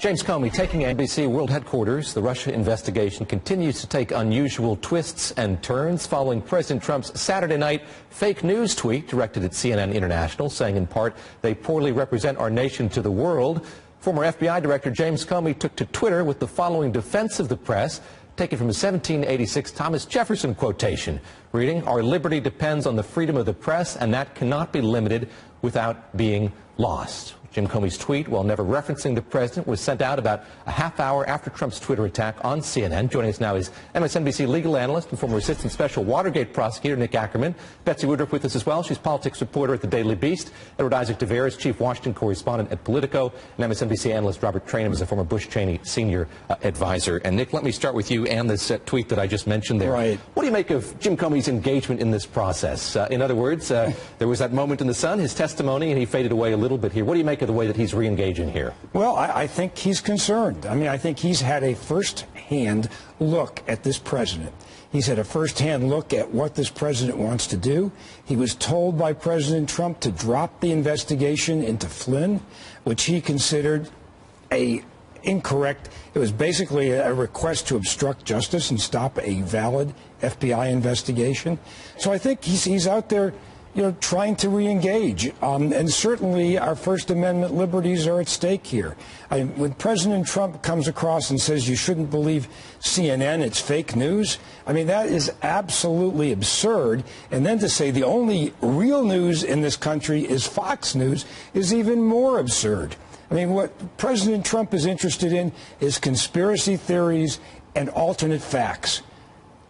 James Comey taking NBC World Headquarters. The Russia investigation continues to take unusual twists and turns following President Trump's Saturday night fake news tweet directed at CNN International, saying in part they poorly represent our nation to the world. Former FBI Director James Comey took to Twitter with the following defense of the press, taken from a 1786 Thomas Jefferson quotation, reading, "Our liberty depends on the freedom of the press, and that cannot be limited without being lost." Jim Comey's tweet, while never referencing the president, was sent out about a half hour after Trump's Twitter attack on CNN. Joining us now is MSNBC legal analyst and former assistant special Watergate prosecutor Nick Ackerman. Betsy Woodruff with us as well. She's politics reporter at the Daily Beast. Edward Isaac Tavares, chief Washington correspondent at Politico. And MSNBC analyst Robert Traynham is a former Bush Cheney senior advisor. And Nick, let me start with you and this tweet that I just mentioned there. Right. What do you make of Jim Comey's engagement in this process? In other words, there was that moment in the sun, his testimony, and he faded away a little bit here. What do you make of the way that he's re-engaging here? Well, I think he's concerned. I mean, I think he's had a first-hand look at this president. He's had a first-hand look at what this president wants to do. He was told by President Trump to drop the investigation into Flynn, which he considered incorrect. It was basically a request to obstruct justice and stop a valid FBI investigation. So I think he's out there, trying to re-engage. And certainly our First Amendment liberties are at stake here. When President Trump comes across and says you shouldn't believe CNN, it's fake news, I mean, that is absolutely absurd. And then to say the only real news in this country is Fox News is even more absurd. I mean, what President Trump is interested in is conspiracy theories and alternate facts.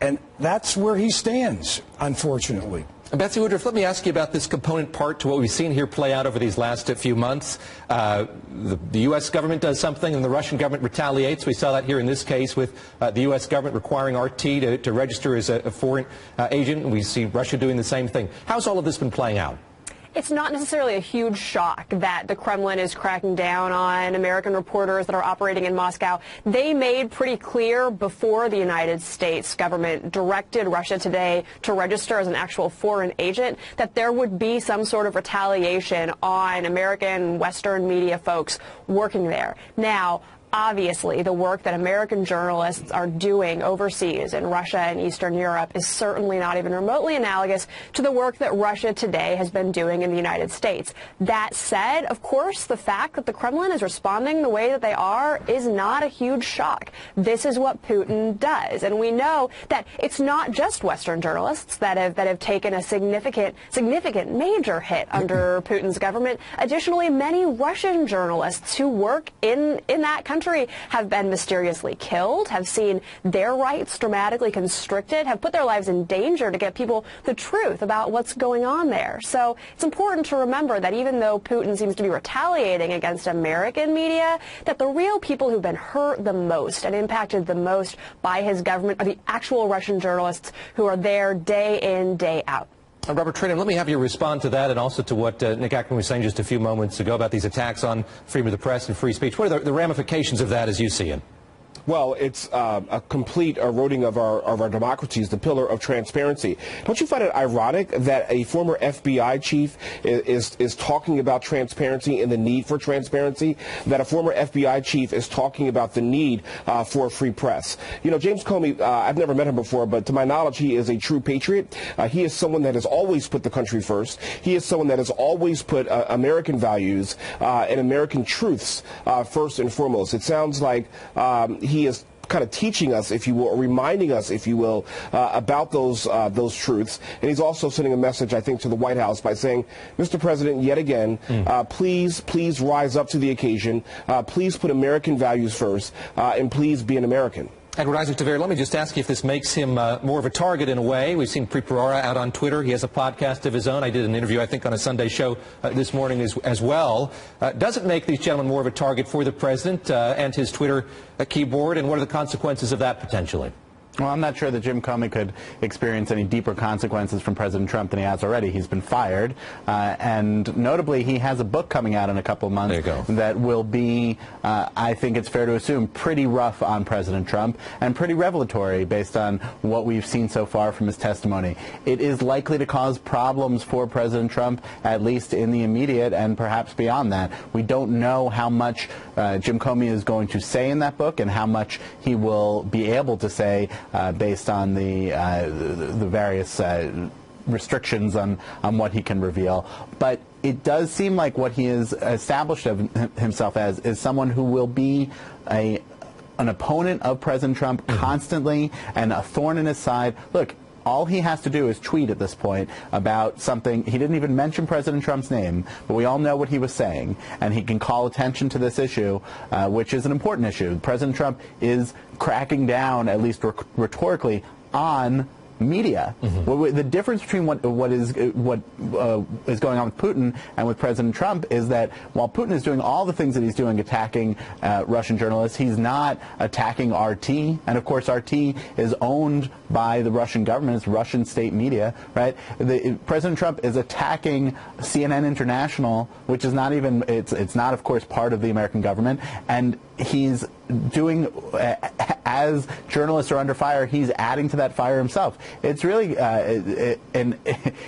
And that's where he stands, unfortunately. Betsy Woodruff, let me ask you about this component part to what we've seen here play out over these last few months. The U.S. government does something and the Russian government retaliates. We saw that here in this case with the U.S. government requiring RT to register as a foreign agent, and we see Russia doing the same thing. How's all of this been playing out? It's not necessarily a huge shock that the Kremlin is cracking down on American reporters that are operating in Moscow. They made pretty clear before the United States government directed Russia today to register as an actual foreign agent that there would be some sort of retaliation on American Western media folks working there. Now, obviously, the work that American journalists are doing overseas in Russia and Eastern Europe is certainly not even remotely analogous to the work that Russia today has been doing in the United States. That said, of course, the fact that the Kremlin is responding the way that they are is not a huge shock. This is what Putin does. And we know that it's not just Western journalists that have taken a significant major hit under Putin's government. Additionally, many Russian journalists who work in that country have been mysteriously killed, have seen their rights dramatically constricted, have put their lives in danger to get people the truth about what's going on there. So it's important to remember that even though Putin seems to be retaliating against American media, that the real people who've been hurt the most and impacted the most by his government are the actual Russian journalists who are there day in, day out. Robert Traynham, let me have you respond to that and also to what Nick Ackerman was saying just a few moments ago about these attacks on freedom of the press and free speech. What are the ramifications of that as you see it? Well, it's a complete eroding of our democracies, the pillar of transparency. Don't you find it ironic that a former FBI chief is talking about transparency and the need for transparency, that a former FBI chief is talking about the need for a free press? James Comey, I've never met him before, but to my knowledge, he is a true patriot. He is someone that has always put the country first. He is someone that has always put American values and American truths first and foremost. It sounds like he is kind of teaching us, if you will, or reminding us, if you will, about those truths. And he's also sending a message, I think, to the White House by saying, Mr. President, yet again, please rise up to the occasion. Please put American values first, and please be an American. Edward Isaac Tavares, let me just ask you if this makes him more of a target in a way. We've seen Preet out on Twitter. He has a podcast of his own. I did an interview, I think, on a Sunday show this morning as well. Does it make these gentlemen more of a target for the president and his Twitter keyboard, and what are the consequences of that potentially? Well, I'm not sure that Jim Comey could experience any deeper consequences from President Trump than he has already. He's been fired, and notably, he has a book coming out in a couple of months that will be, I think it's fair to assume, pretty rough on President Trump and pretty revelatory based on what we've seen so far from his testimony. It is likely to cause problems for President Trump, at least in the immediate and perhaps beyond that. We don't know how much Jim Comey is going to say in that book and how much he will be able to say based on the various restrictions on what he can reveal. But it does seem like what he has established of himself as is someone who will be an opponent of President Trump constantly and a thorn in his side. Look, all he has to do is tweet at this point about something. He didn't even mention President Trump's name, but we all know what he was saying, and he can call attention to this issue, which is an important issue. President Trump is cracking down, at least rhetorically, on media. The difference between what is going on with Putin and with President Trump is that while Putin is doing all the things that he's doing, attacking Russian journalists, he's not attacking RT. And of course, RT is owned by the Russian government. It's Russian state media, right? President Trump is attacking CNN International, which is not even, it's not, of course, part of the American government. And he's doing, as journalists are under fire, he's adding to that fire himself. It's really, and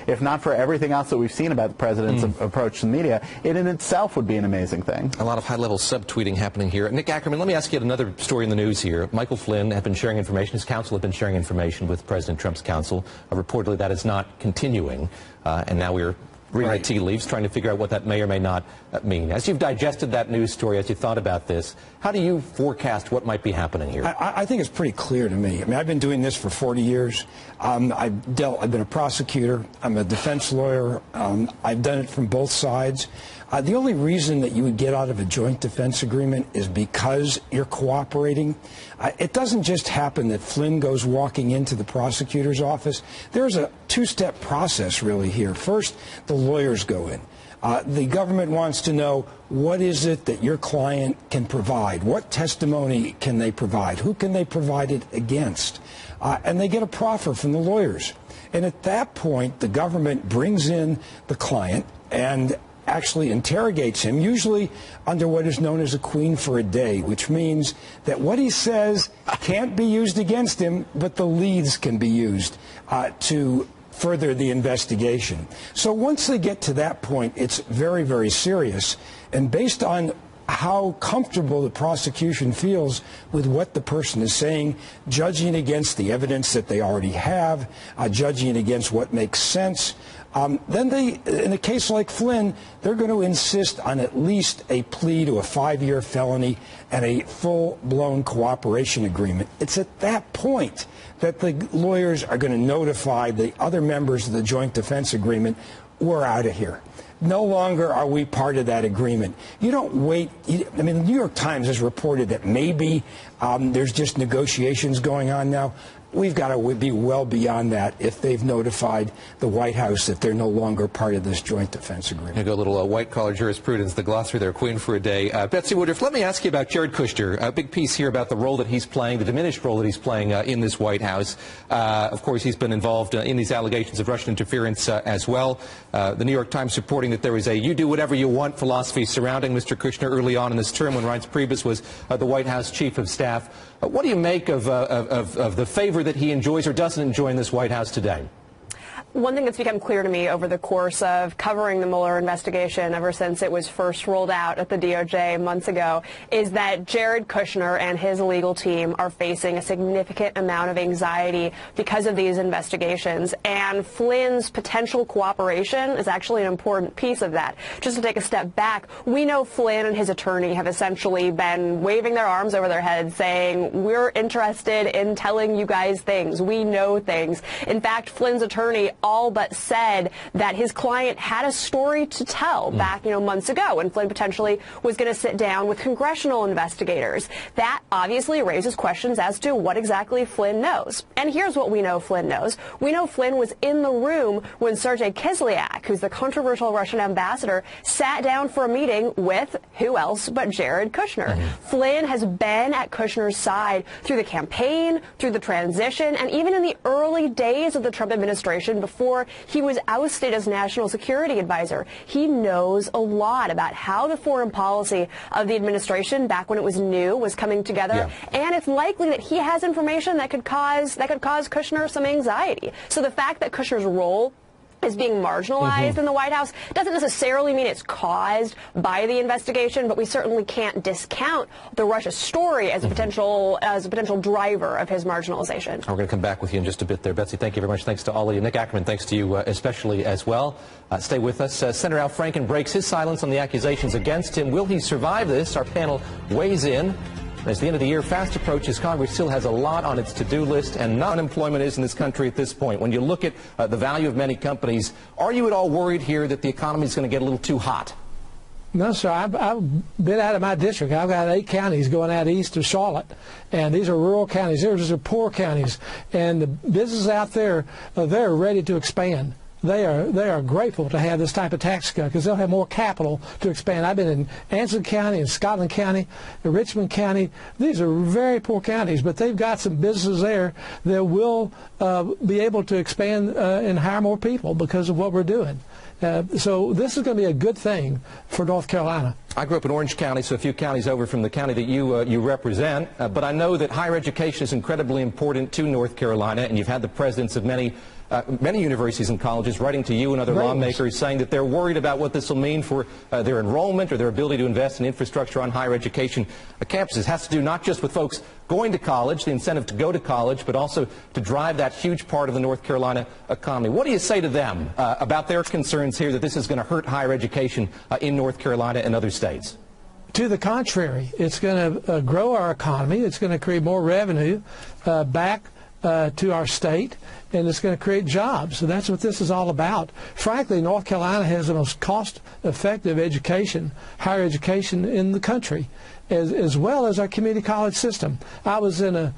if not for everything else that we've seen about the president's approach to the media, it in itself would be an amazing thing. A lot of high-level subtweeting happening here. Nick Ackerman, let me ask you another story in the news here. Michael Flynn had been sharing information, his counsel had been sharing information with President Trump's counsel. Reportedly that is not continuing, and now we're reading the tea leaves, trying to figure out what that may or may not mean. As you've digested that news story, as you thought about this, how do you forecast what might be happening here? I think it's pretty clear to me. I mean, I've been doing this for 40 years. I've been a prosecutor. I'm a defense lawyer. I've done it from both sides. The only reason that you would get out of a joint defense agreement is because you're cooperating. It doesn't just happen that Flynn goes walking into the prosecutor's office. There's a two-step process really here. First, the lawyers go in. The government wants to know what is it that your client can provide? What testimony can they provide? Who can they provide it against? And they get a proffer from the lawyers. And at that point, the government brings in the client and actually interrogates him, usually under what is known as a queen for a day, which means that what he says can't be used against him, but the leads can be used to further the investigation. So once they get to that point, it's very, very serious. And based on how comfortable the prosecution feels with what the person is saying, judging against the evidence that they already have, judging against what makes sense, then they, in a case like Flynn, they're going to insist on at least a plea to a 5-year felony and a full-blown cooperation agreement. It's at that point that the lawyers are going to notify the other members of the joint defense agreement, we're out of here. No longer are we part of that agreement. You don't wait. I mean, the New York Times has reported that maybe there's just negotiations going on now. We've got to be well beyond that if they've notified the White House that they're no longer part of this joint defense agreement. I go a little white-collar jurisprudence, the glossary there, queen for a day. Betsy Woodruff, let me ask you about Jared Kushner. A big piece here about the role that he's playing, the diminished role that he's playing in this White House. Of course, he's been involved in these allegations of Russian interference as well. The New York Times reporting that there is a you-do-whatever-you-want philosophy surrounding Mr. Kushner early on in this term when Reince Priebus was the White House chief of staff. What do you make of the favor that he enjoys or doesn't enjoy in this White House today? One thing that's become clear to me over the course of covering the Mueller investigation ever since it was first rolled out at the DOJ months ago is that Jared Kushner and his legal team are facing a significant amount of anxiety because of these investigations. And Flynn's potential cooperation is actually an important piece of that. Just to take a step back, we know Flynn and his attorney have essentially been waving their arms over their heads saying, we're interested in telling you guys things. We know things. In fact, Flynn's attorney all but said that his client had a story to tell back, months ago when Flynn potentially was going to sit down with congressional investigators. That obviously raises questions as to what exactly Flynn knows. And here's what we know Flynn knows. We know Flynn was in the room when Sergei Kislyak, who's the controversial Russian ambassador, sat down for a meeting with who else but Jared Kushner. Flynn has been at Kushner's side through the campaign, through the transition, and even in the early days of the Trump administration before he was ousted as national security advisor. He knows a lot about how the foreign policy of the administration back when it was new was coming together, and it's likely that he has information that could cause Kushner some anxiety. So the fact that Kushner's role is being marginalized in the White House doesn't necessarily mean it's caused by the investigation, but we certainly can't discount the Russia story as a potential driver of his marginalization. We're going to come back with you in just a bit there. Betsy, thank you very much. Thanks to Ollie and Nick Ackerman. Thanks to you especially as well. Stay with us. Senator Al Franken breaks his silence on the accusations against him. Will he survive this? Our panel weighs in. As the end of the year fast approaches, Congress still has a lot on its to-do list, and unemployment is in this country at this point. When you look at the value of many companies, are you at all worried here that the economy is going to get a little too hot? No, sir. I've been out of my district. I've got 8 counties going out east of Charlotte, and these are rural counties. These are poor counties, and the businesses out there, they're ready to expand. They are grateful to have this type of tax cut because they'll have more capital to expand. I've been in Anson County, in Scotland County, in Richmond County. These are very poor counties, but they've got some businesses there that will be able to expand and hire more people because of what we're doing. So this is going to be a good thing for North Carolina. I grew up in Orange County, so a few counties over from the county that you represent. But I know that higher education is incredibly important to North Carolina, and you've had the presidents of many universities and colleges writing to you and other lawmakers saying that they're worried about what this will mean for their enrollment or their ability to invest in infrastructure on higher education campuses. It has to do not just with folks going to college, the incentive to go to college, but also to drive that huge part of the North Carolina economy. What do you say to them about their concerns here that this is going to hurt higher education in North Carolina and other states? To the contrary, it's going to grow our economy. It's going to create more revenue back to our state, and it's going to create jobs. So that's what this is all about. Frankly, North Carolina has the most cost-effective education, higher education in the country, as well as our community college system. I was in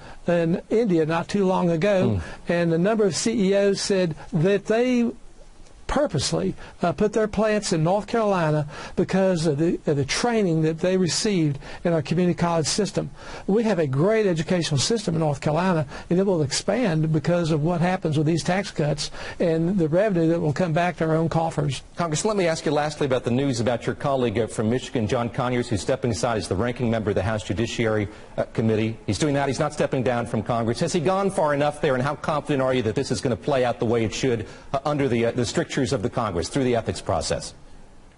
India not too long ago, and a number of CEOs said that they purposely put their plants in North Carolina because of the training that they received in our community college system. We have a great educational system in North Carolina, and it will expand because of what happens with these tax cuts and the revenue that will come back to our own coffers. Congressman, let me ask you lastly about the news about your colleague from Michigan, John Conyers, who's stepping aside as the ranking member of the House Judiciary Committee. He's doing that. He's not stepping down from Congress. Has he gone far enough there, and how confident are you that this is going to play out the way it should under the strictures of the Congress through the ethics process?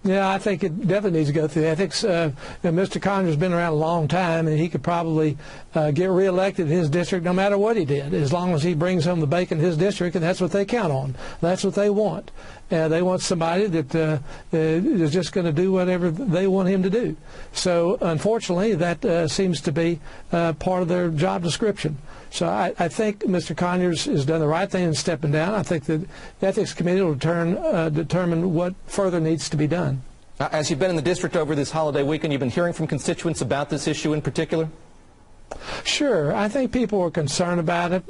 Yeah, I think it definitely needs to go through ethics. Mr. Conyers has been around a long time, and he could probably get reelected in his district no matter what he did, as long as he brings home the bacon in his district, and that's what they count on. That's what they want. They want somebody that is just going to do whatever they want him to do. So, unfortunately, that seems to be part of their job description. So I think Mr. Conyers has done the right thing in stepping down. I think the Ethics Committee will determine what further needs to be done. As you've been in the district over this holiday weekend, you've been hearing from constituents about this issue in particular? Sure. I think people are concerned about it.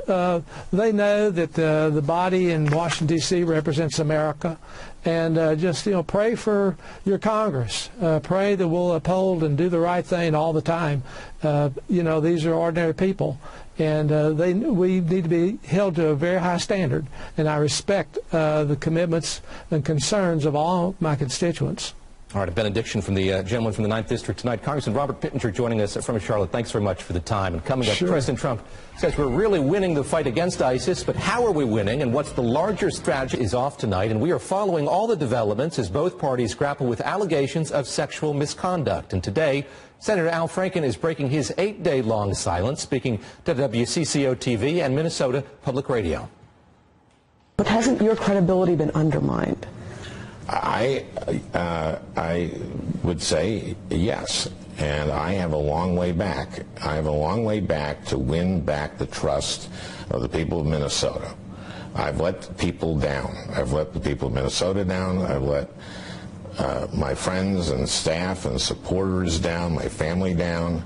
They know that the body in Washington, D.C. represents America. And just, pray for your Congress. Pray that we'll uphold and do the right thing all the time. These are ordinary people. And we need to be held to a very high standard. And I respect the commitments and concerns of all my constituents. All right, a benediction from the gentleman from the 9th District tonight. Congressman Robert Pittenger joining us from Charlotte. Thanks very much for the time. And coming up, President Trump says we're really winning the fight against ISIS, but how are we winning and what's the larger strategy is off tonight. And we are following all the developments as both parties grapple with allegations of sexual misconduct. And today, Senator Al Franken is breaking his 8-day-long silence, speaking to WCCO-TV and Minnesota Public Radio. But hasn't your credibility been undermined? I would say yes, and I have a long way back. I have a long way back to win back the trust of the people of Minnesota. I've let people down. I've let the people of Minnesota down. I've let my friends and staff and supporters down, my family down.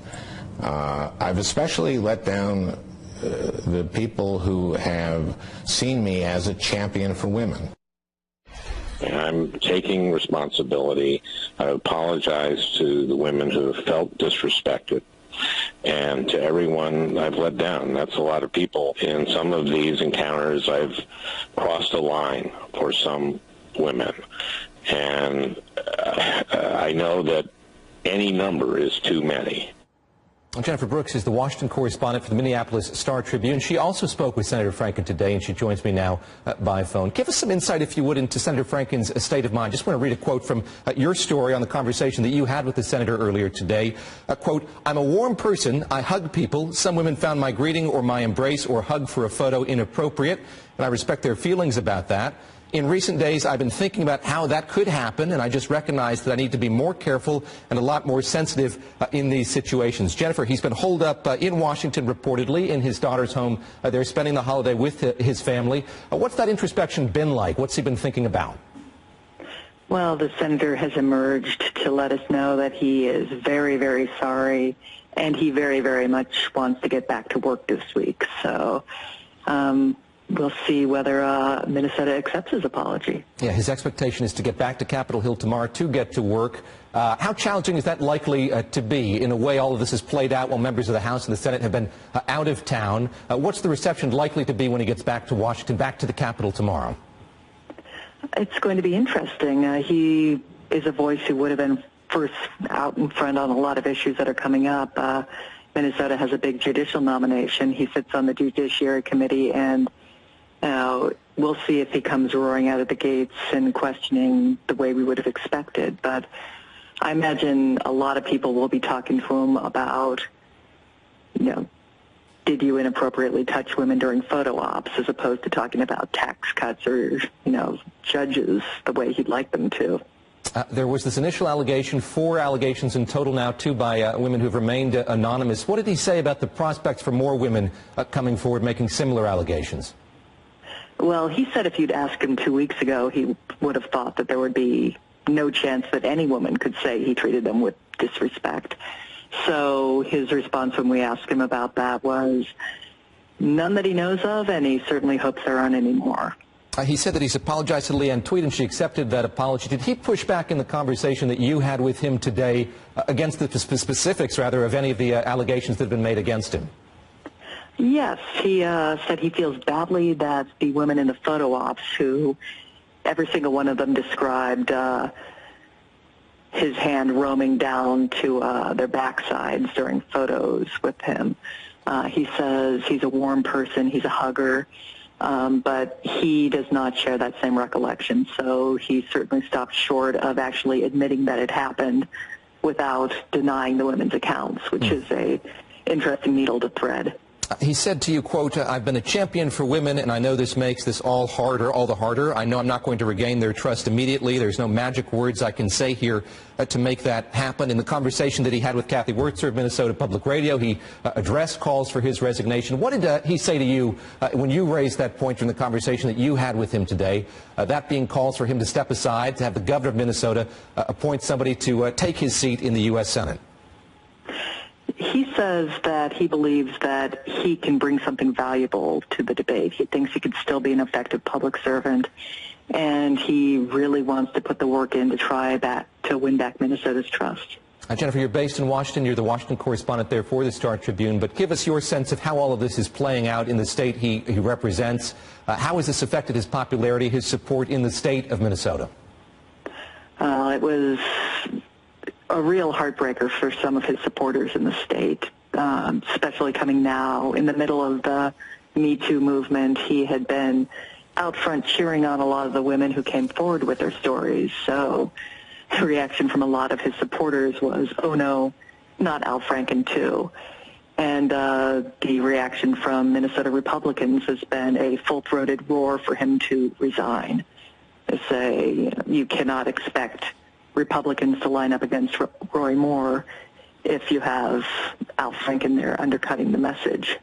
I've especially let down the people who have seen me as a champion for women. I'm taking responsibility. I apologize to the women who have felt disrespected, and to everyone I've let down. That's a lot of people. In some of these encounters, I've crossed a line for some women, and I know that any number is too many. Jennifer Brooks is the Washington correspondent for the Minneapolis Star-Tribune. She also spoke with Senator Franken today, and she joins me now by phone. Give us some insight, if you would, into Senator Franken's state of mind. Just want to read a quote from your story on the conversation that you had with the senator earlier today. Quote, "I'm a warm person. I hug people. Some women found my greeting or my embrace or hug for a photo inappropriate, and I respect their feelings about that. In recent days, I've been thinking about how that could happen, and I just recognized that I need to be more careful and a lot more sensitive in these situations." Jennifer, he's been holed up in Washington, reportedly, in his daughter's home. They're spending the holiday with his family. What's that introspection been like? What's he been thinking about? Well, the senator has emerged to let us know that he is very, very sorry, and he very, very much wants to get back to work this week. So, we'll see whether Minnesota accepts his apology. Yeah, his expectation is to get back to Capitol Hill tomorrow to get to work. How challenging is that likely to be? In a way, all of this is played out while members of the House and the Senate have been out of town. What's the reception likely to be when he gets back to Washington, back to the Capitol tomorrow? It's going to be interesting. He is a voice who would have been first out in front on a lot of issues that are coming up. Minnesota has a big judicial nomination. He sits on the Judiciary Committee, and we'll see if he comes roaring out of the gates and questioning the way we would have expected. But I imagine a lot of people will be talking to him about, did you inappropriately touch women during photo ops, as opposed to talking about tax cuts or, judges the way he'd like them to. There was this initial allegation, 4 allegations in total now, 2 by women who've remained anonymous. What did he say about the prospects for more women coming forward making similar allegations? Well, he said if you'd asked him 2 weeks ago, he would have thought that there would be no chance that any woman could say he treated them with disrespect. So his response when we asked him about that was none that he knows of, and he certainly hopes there aren't any more. He said that he's apologized to Leanne Tweed, and she accepted that apology. Did he push back in the conversation that you had with him today against the specifics, rather, of any of the allegations that have been made against him? Yes, he said he feels badly that the women in the photo ops, who every single one of them described his hand roaming down to their backsides during photos with him. He says he's a warm person, he's a hugger, but he does not share that same recollection. So he certainly stopped short of actually admitting that it happened without denying the women's accounts, which is a interesting needle to thread. He said to you, quote, "I've been a champion for women, and I know this makes this all the harder. I know I'm not going to regain their trust immediately. There's no magic words I can say here to make that happen." In the conversation that he had with Kathy Wurtzer of Minnesota Public Radio, he addressed calls for his resignation. What did he say to you when you raised that point in the conversation that you had with him today, that being calls for him to step aside, to have the governor of Minnesota appoint somebody to take his seat in the U.S. Senate? He says that he believes that he can bring something valuable to the debate. He thinks he could still be an effective public servant, and he really wants to put the work in to try to win back Minnesota's trust. Jennifer, you're based in Washington. You're the Washington correspondent there for the Star-Tribune. But give us your sense of how all of this is playing out in the state he represents. How has this affected his popularity, his support in the state of Minnesota? It was a real heartbreaker for some of his supporters in the state, especially coming now in the middle of the Me Too movement. He had been out front cheering on a lot of the women who came forward with their stories. So the reaction from a lot of his supporters was, oh no, not Al Franken too. And the reaction from Minnesota Republicans has been a full-throated roar for him to resign. They say, you cannot expect Republicans to line up against Roy Moore if you have Al Franken there undercutting the message.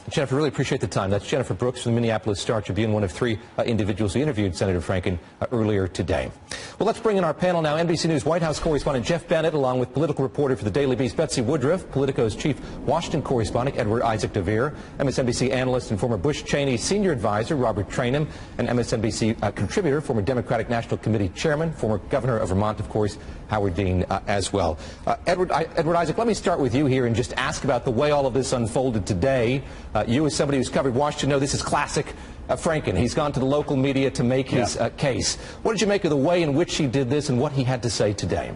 Jennifer, really appreciate the time. That's Jennifer Brooks from the Minneapolis Star-Tribune, one of three individuals who interviewed Senator Franken earlier today. Well, let's bring in our panel now. NBC News White House correspondent Jeff Bennett, along with political reporter for the Daily Beast Betsy Woodruff, Politico's chief Washington correspondent Edward Isaac DeVere, MSNBC analyst and former Bush Cheney senior advisor Robert Traynham, and MSNBC contributor, former Democratic National Committee chairman, former governor of Vermont, of course, Howard Dean as well. Edward Isaac, let me start with you here and just ask about the way all of this unfolded today. You, as somebody who's covered Washington, know this is classic Franken. He's gone to the local media to make his case. What did you make of the way in which he did this and what he had to say today?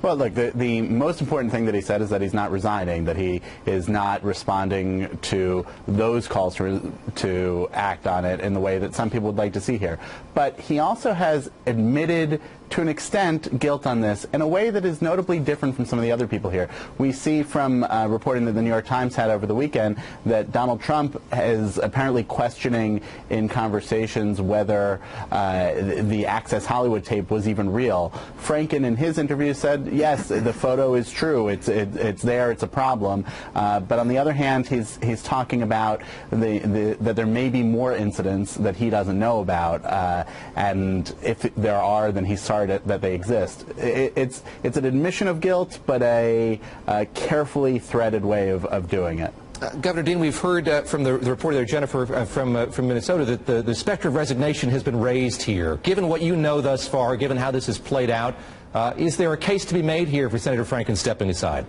Well, look, the most important thing that he said is that he's not resigning, that he is not responding to those calls to act on it in the way that some people would like to see here. But he also has admitted to an extent guilt on this in a way that is notably different from some of the other people here. We see from reporting that the New York Times had over the weekend that Donald Trump is apparently questioning in conversations whether the Access Hollywood tape was even real. Franken in his interview said, yes, the photo is true, it's there, it's a problem. But on the other hand, he's talking about that there may be more incidents that he doesn't know about, and if there are, then he's sorry that they exist. It's an admission of guilt, but a carefully threaded way of doing it. Governor Dean, we've heard from the reporter there, Jennifer, from Minnesota, that the specter of resignation has been raised here. Given what you know thus far, given how this has played out, is there a case to be made here for Senator Franken stepping aside?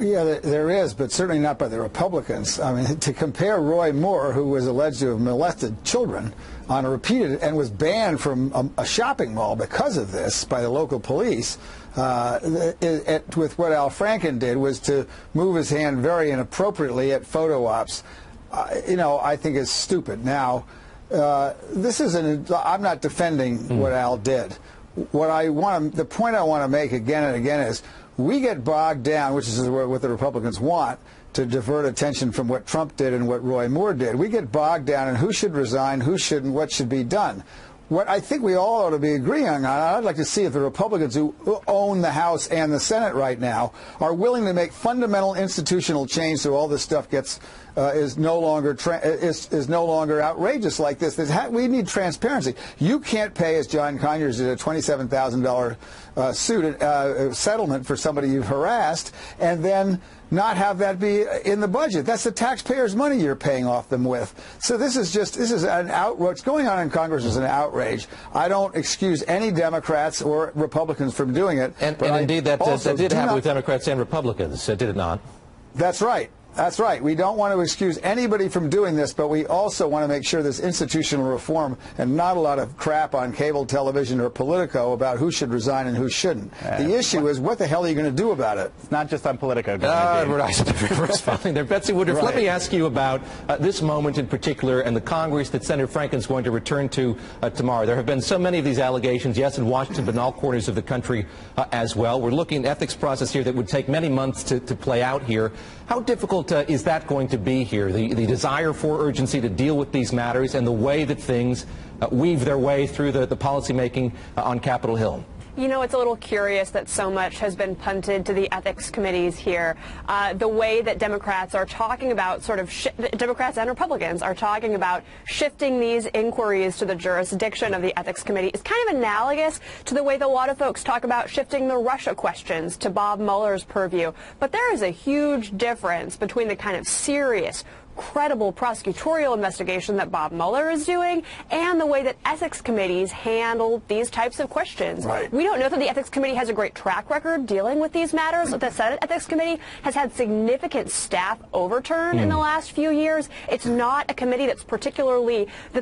Yeah, there is, but certainly not by the Republicans. I mean, to compare Roy Moore, who was alleged to have molested children on a repeated and was banned from a shopping mall because of this by the local police, with what Al Franken did was to move his hand very inappropriately at photo ops, I think is stupid. Now, I'm not defending what Al did. The point I want to make again and again is we get bogged down, which is what the Republicans want, to divert attention from what Trump did and what Roy Moore did. We get bogged down in who should resign, who shouldn't, what should be done. What I think we all ought to be agreeing on, I'd like to see if the Republicans who own the House and the Senate right now are willing to make fundamental institutional change so all this stuff is no longer outrageous like this. We need transparency. You can't pay, as John Conyers did, a $27,000 settlement for somebody you've harassed and then not have that be in the budget. That's the taxpayers' money you're paying off them with. So this is an what's going on in Congress is an outrage. I don't excuse any Democrats or Republicans from doing it. And indeed, that did happen with Democrats and Republicans, did it not? That's right. That's right. We don't want to excuse anybody from doing this, but we also want to make sure there's institutional reform and not a lot of crap on cable television or Politico about who should resign and who shouldn't. The issue is, what the hell are you going to do about it? It's not just on Politico. Responding there. Betsy Woodruff, let me ask you about this moment in particular and the Congress that Senator Franken's going to return to tomorrow. There have been so many of these allegations, yes, in Washington, but in all corners of the country as well. We're looking at an ethics process here that would take many months to play out here. How difficult is that going to be here, the desire for urgency to deal with these matters and the way that things weave their way through the policymaking on Capitol Hill? You know, it's a little curious that so much has been punted to the ethics committees here. The way that Democrats are talking about Democrats and Republicans are talking about shifting these inquiries to the jurisdiction of the ethics committee is kind of analogous to the way that a lot of folks talk about shifting the Russia questions to Bob Mueller's purview. But there is a huge difference between the kind of serious, credible prosecutorial investigation that Bob Mueller is doing and the way that ethics committees handle these types of questions. Right. We don't know that the ethics committee has a great track record dealing with these matters. The Senate ethics committee has had significant staff overturn in the last few years. It's not a committee that's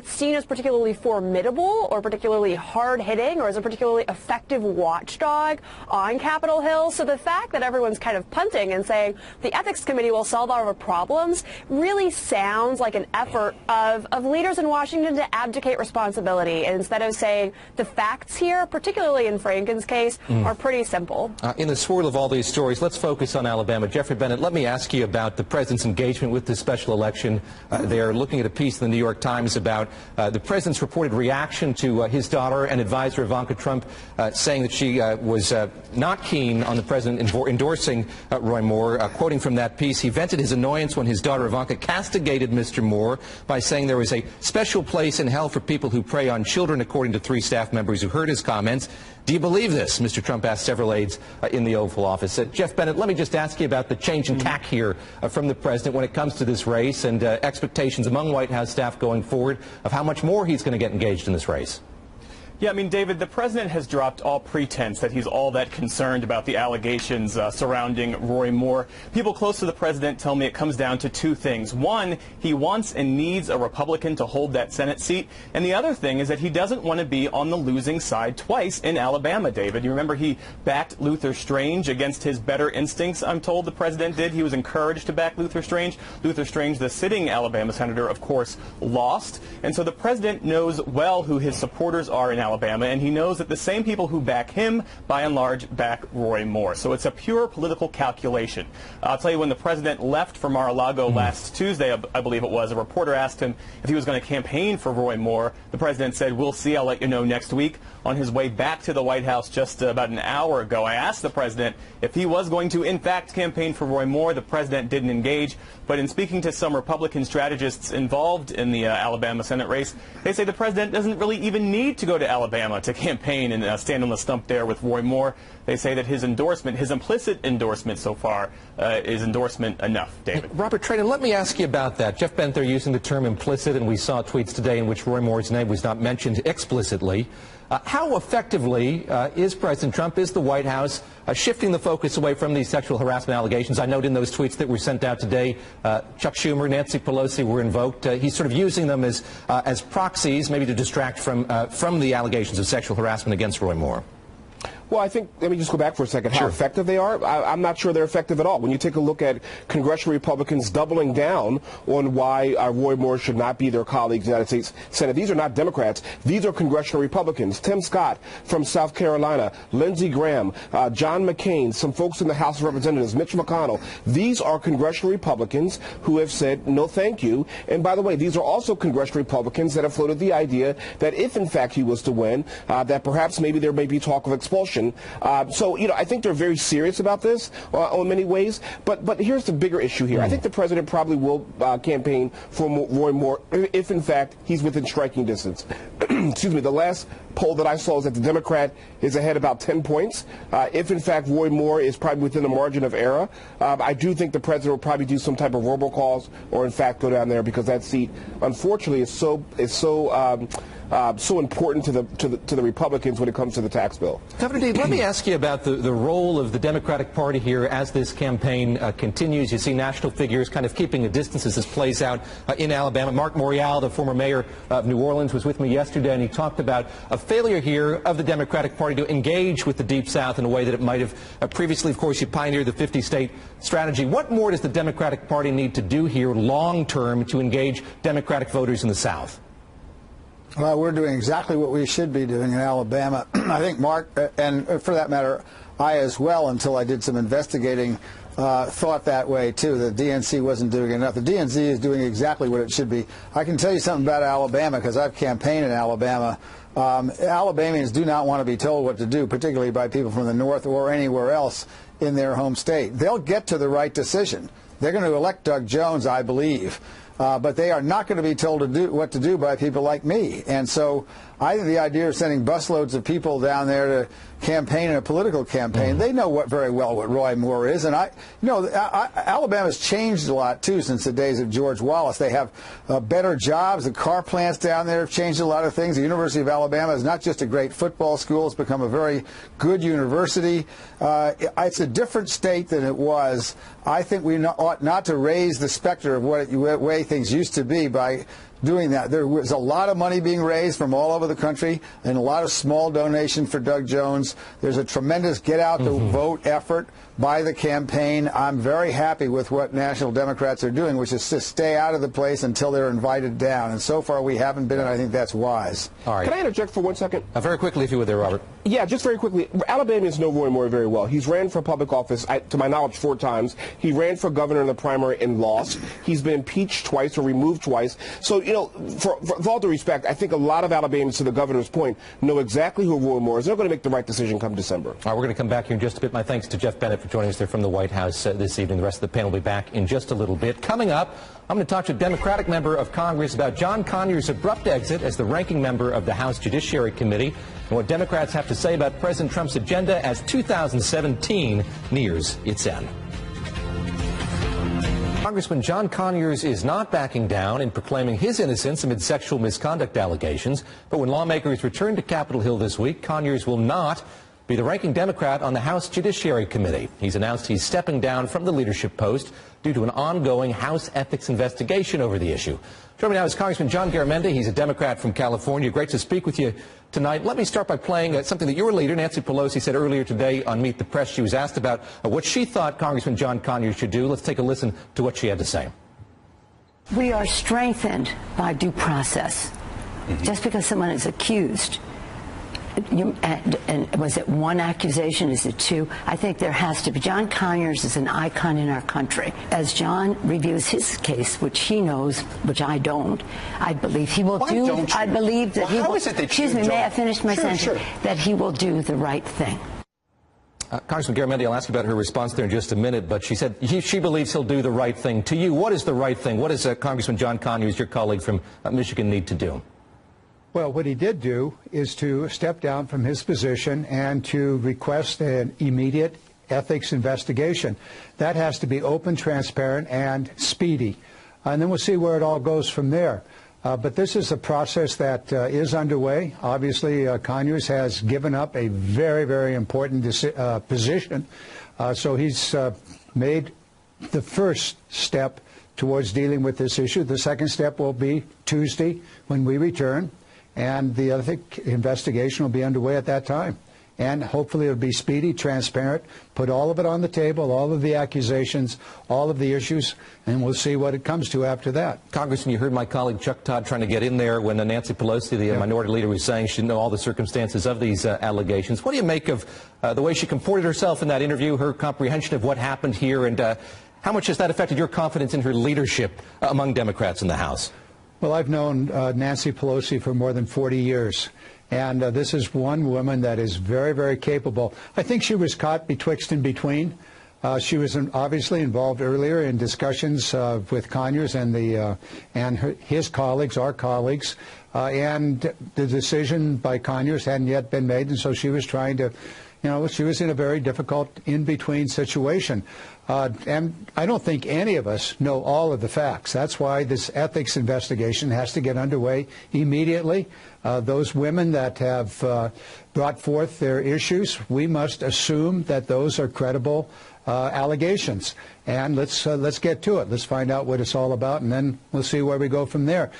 seen as particularly formidable or particularly hard-hitting or as a particularly effective watchdog on Capitol Hill. So the fact that everyone's kind of punting and saying the ethics committee will solve all of our problems really really sounds like an effort of leaders in Washington to abdicate responsibility. And instead of saying the facts here, particularly in Franken's case, are pretty simple. In the swirl of all these stories, let's focus on Alabama. Jeffrey Bennett, let me ask you about the president's engagement with this special election. They're looking at a piece in the New York Times about the president's reported reaction to his daughter and advisor Ivanka Trump saying that she was not keen on the president endorsing Roy Moore. Quoting from that piece, he vented his annoyance when his daughter Ivanka castigated Mr. Moore by saying there was a special place in hell for people who prey on children, according to 3 staff members who heard his comments. Do you believe this? Mr. Trump asked several aides in the Oval Office. Jeff Bennett, let me just ask you about the change in tack here from the president when it comes to this race and expectations among White House staff going forward of how much more he's going to get engaged in this race. Yeah, I mean, David, the president has dropped all pretense that he's all that concerned about the allegations surrounding Roy Moore. People close to the president tell me it comes down to 2 things. One, he wants and needs a Republican to hold that Senate seat. And the other thing is that he doesn't want to be on the losing side twice in Alabama, David. You remember he backed Luther Strange against his better instincts, I'm told the president did. He was encouraged to back Luther Strange. Luther Strange, the sitting Alabama senator, of course, lost. And so the president knows well who his supporters are in Alabama, and he knows that the same people who back him, by and large, back Roy Moore. So it's a pure political calculation. I'll tell you, when the president left for Mar-a-Lago last Tuesday, I believe it was, a reporter asked him if he was going to campaign for Roy Moore. The president said, "We'll see, I'll let you know next week." On his way back to the White House just about an hour ago, I asked the president if he was going to, in fact, campaign for Roy Moore. The president didn't engage. But in speaking to some Republican strategists involved in the Alabama Senate race, they say the president doesn't really even need to go to Alabama to campaign and stand on the stump there with Roy Moore. They say that his endorsement, his implicit endorsement so far, is endorsement enough, David. Robert Traden, let me ask you about that. Jeff Bennett, they're using the term implicit, and we saw tweets today in which Roy Moore's name was not mentioned explicitly. How effectively is President Trump, is the White House shifting the focus away from these sexual harassment allegations? I note in those tweets that were sent out today, Chuck Schumer, Nancy Pelosi were invoked. He's sort of using them as proxies, maybe to distract from the allegations of sexual harassment against Roy Moore. Well, I think, let me just go back for a second, how effective they are. I'm not sure they're effective at all. When you take a look at congressional Republicans doubling down on why Roy Moore should not be their colleagues in the United States Senate, these are not Democrats. These are congressional Republicans. Tim Scott from South Carolina, Lindsey Graham, John McCain, some folks in the House of Representatives, Mitch McConnell. These are congressional Republicans who have said no thank you. And by the way, these are also congressional Republicans that have floated the idea that if in fact he was to win, that perhaps maybe there may be talk of expulsion. So, I think they're very serious about this in many ways. But here's the bigger issue here. I think the president probably will campaign for Roy Moore if, in fact, he's within striking distance. Excuse me. The last poll that I saw is that the Democrat is ahead about 10 points. If, in fact, Roy Moore is probably within the margin of error, I do think the president will probably do some type of robocalls or, in fact, go down there because that seat, unfortunately, is so important to the Republicans when it comes to the tax bill. Governor Dean, let me ask you about the role of the Democratic Party here as this campaign continues. You see national figures kind of keeping a distance as this plays out in Alabama. Mark Morial, the former mayor of New Orleans, was with me yesterday, and he talked about a failure here of the Democratic Party to engage with the Deep South in a way that it might have previously. Of course, you pioneered the 50-state strategy. What more does the Democratic Party need to do here long-term to engage Democratic voters in the South? Well, we're doing exactly what we should be doing in Alabama. I think Mark, and for that matter, I as well, until I did some investigating, thought that way too, that DNC wasn't doing enough. The DNC is doing exactly what it should be. I can tell you something about Alabama because I've campaigned in Alabama. Alabamians do not want to be told what to do, particularly by people from the North or anywhere else in their home state. They'll get to the right decision. They're going to elect Doug Jones, I believe. But they are not going to be told what to do by people like me. And so I think the idea of sending busloads of people down there to campaign in a political campaign, they know very well what Roy Moore is. And Alabama's changed a lot, too, since the days of George Wallace. They have better jobs. The car plants down there have changed a lot of things. The University of Alabama is not just a great football school. It's become a very good university. It's a different state than it was. I think we ought not to raise the specter of what way things used to be by doing that. There was a lot of money being raised from all over the country and a lot of small donation for Doug Jones. There's a tremendous get out the vote effort by the campaign. I'm very happy with what National Democrats are doing, which is to stay out of the place until they're invited down. And so far we haven't been, and I think that's wise. All right. Can I interject for 1 second? Very quickly, if you would there, Robert. Yeah, just very quickly. Alabamians know Roy Moore very well. He's ran for public office, to my knowledge, 4 times. He ran for governor in the primary and lost. He's been impeached twice or removed twice. So, you know, for all due respect, I think a lot of Alabamians, to the governor's point, know exactly who Roy Moore is. They're going to make the right decision come December. All right, we're going to come back here in just a bit. My thanks to Jeff Bennett for joining us there from the White House this evening. The rest of the panel will be back in just a little bit. Coming up, I'm going to talk to a Democratic member of Congress about John Conyers' abrupt exit as the ranking member of the House Judiciary Committee and what Democrats have to say about President Trump's agenda as 2017 nears its end. Congressman John Conyers is not backing down in proclaiming his innocence amid sexual misconduct allegations. But when lawmakers return to Capitol Hill this week, Conyers will not be the ranking Democrat on the House Judiciary Committee. He's announced he's stepping down from the leadership post due to an ongoing House ethics investigation over the issue. Joining me now is Congressman John Garamendi. He's a Democrat from California. Great to speak with you tonight. Let me start by playing something that your leader, Nancy Pelosi, said earlier today on Meet the Press. She was asked about what she thought Congressman John Conyers should do. Let's take a listen to what she had to say. We are strengthened by due process. Just because someone is accused, and was it one accusation? Is it 2? I think there has to be. John Conyers is an icon in our country. As John reviews his case, which he knows, which I don't, I believe he will do. I believe that he will. Excuse me, may I finish my sentence? Sure. That he will do the right thing. Congressman Garamendi, I'll ask you about her response there in just a minute, but she said she believes he'll do the right thing. To you, what is the right thing? What does Congressman John Conyers, your colleague from Michigan, need to do? Well, what he did do is to step down from his position and to request an immediate ethics investigation. That has to be open, transparent, and speedy. And then we'll see where it all goes from there. But this is a process that is underway. Obviously, Conyers has given up a very, very important position. So he's made the first step towards dealing with this issue. The second step will be Tuesday when we return. And the ethics investigation will be underway at that time. And hopefully it'll be speedy, transparent, put all of it on the table, all of the accusations, all of the issues, and we'll see what it comes to after that. Congressman, you heard my colleague Chuck Todd trying to get in there when Nancy Pelosi, the minority leader, was saying she didn't know all the circumstances of these allegations. What do you make of the way she comported herself in that interview, her comprehension of what happened here, and how much has that affected your confidence in her leadership among Democrats in the House? Well, I've known Nancy Pelosi for more than 40 years, and this is one woman that is very, very capable. I think she was caught betwixt and between. She was obviously involved earlier in discussions with Conyers and his colleagues, our colleagues, and the decision by Conyers hadn't yet been made, and so she was trying to, she was in a very difficult in-between situation. And I don't think any of us know all of the facts. That's why this ethics investigation has to get underway immediately. Those women that have brought forth their issues, we must assume that those are credible allegations. And let's get to it. Let's find out what it's all about, and then we'll see where we go from there.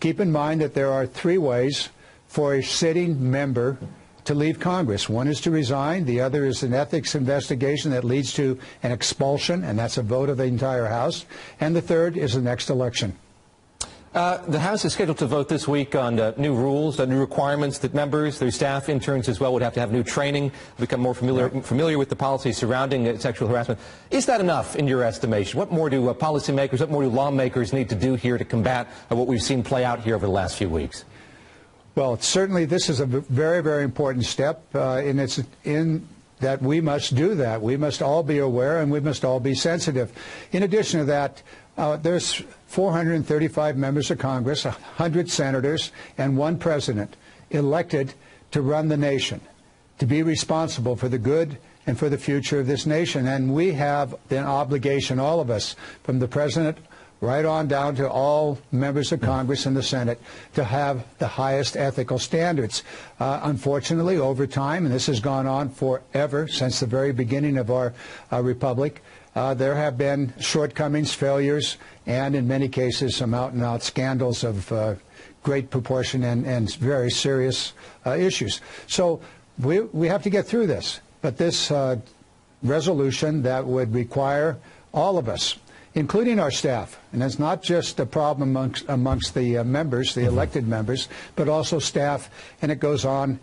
Keep in mind that there are 3 ways for a sitting member to leave Congress. One is to resign. The other is an ethics investigation that leads to an expulsion, and that's a vote of the entire House. And the third is the next election. The House is scheduled to vote this week on new rules, new requirements that members, their staff, interns as well, would have to have new training, become more familiar with the policies surrounding sexual harassment. Is that enough in your estimation? What more do policymakers, what more do lawmakers need to do here to combat what we've seen play out here over the last few weeks? Well, certainly this is a very, very important step, and it's in that we must do that. We must all be aware, and we must all be sensitive. In addition to that, there's 435 members of Congress, 100 senators, and 1 president elected to run the nation, to be responsible for the good and for the future of this nation. And we have an obligation, all of us, from the president right on down to all members of Congress and the Senate, to have the highest ethical standards. Unfortunately, over time, and this has gone on forever, since the very beginning of our republic, there have been shortcomings, failures, and in many cases some out-and-out scandals of great proportion and very serious issues. So we have to get through this. But this resolution that would require all of us, including our staff. And it's not just a problem amongst the members, the elected members, but also staff, and it goes on.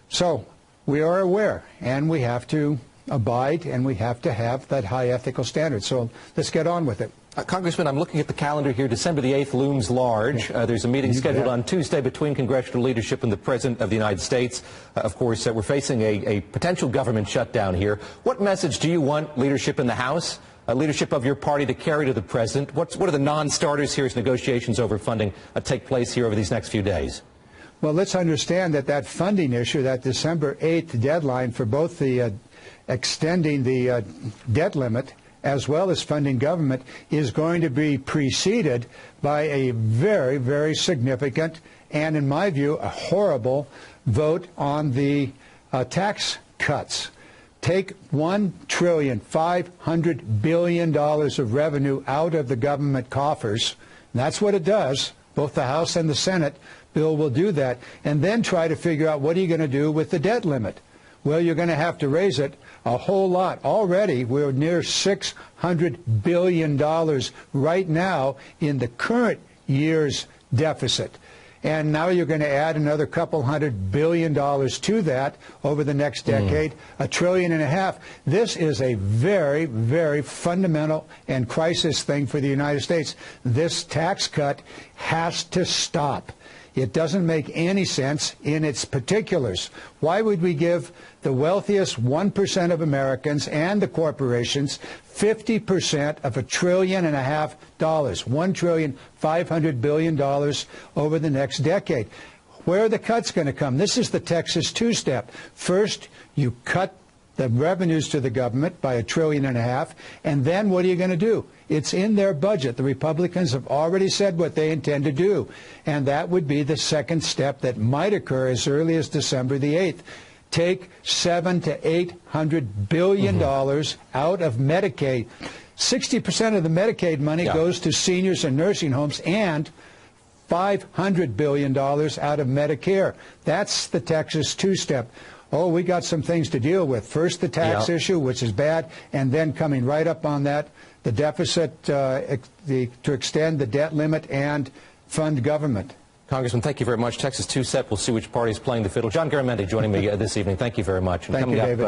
So we are aware, and we have to abide, and we have to have that high ethical standard. So let's get on with it. Congressman, I'm looking at the calendar here. December the 8th looms large. There's a meeting scheduled on Tuesday between congressional leadership and the President of the United States. Of course, we're facing a potential government shutdown here. What message do you want leadership in the House, leadership of your party to carry to the President? What are the non-starters here as negotiations over funding take place here over these next few days? Well, let's understand that funding issue, that December 8th deadline for both the extending the debt limit as well as funding government, is going to be preceded by a very, very significant and, in my view, a horrible vote on the tax cuts. Take $1.5 trillion of revenue out of the government coffers. And that's what it does. Both the House and the Senate bill will do that. And then try to figure out, what are you going to do with the debt limit? Well, you're going to have to raise it a whole lot. Already, we're near $600 billion right now in the current year's deficit. And now you're going to add another couple $100 billion to that over the next decade, $1.5 trillion. This is a very, very fundamental and crisis thing for the United States. This tax cut has to stop. It doesn't make any sense in its particulars. Why would we give the wealthiest 1% of Americans and the corporations 50% of $1.5 trillion, $1.5 trillion over the next decade? Where are the cuts going to come? This is the Texas two-step. First, you cut the revenues to the government by $1.5 trillion, and then what are you going to do? It's in their budget. The Republicans have already said what they intend to do, and that would be the second step that might occur as early as December the 8th. Take $700 to $800 billion out of Medicaid. 60% of the Medicaid money goes to seniors and nursing homes, and $500 billion out of Medicare. That's the Texas two-step. Oh, we got some things to deal with. First, the tax issue, which is bad, and then coming right up on that, the deficit to extend the debt limit and fund government. Congressman, thank you very much. Texas two-step. We'll see which party is playing the fiddle. John Garamendi joining me this evening. Thank you very much. And thank you, David.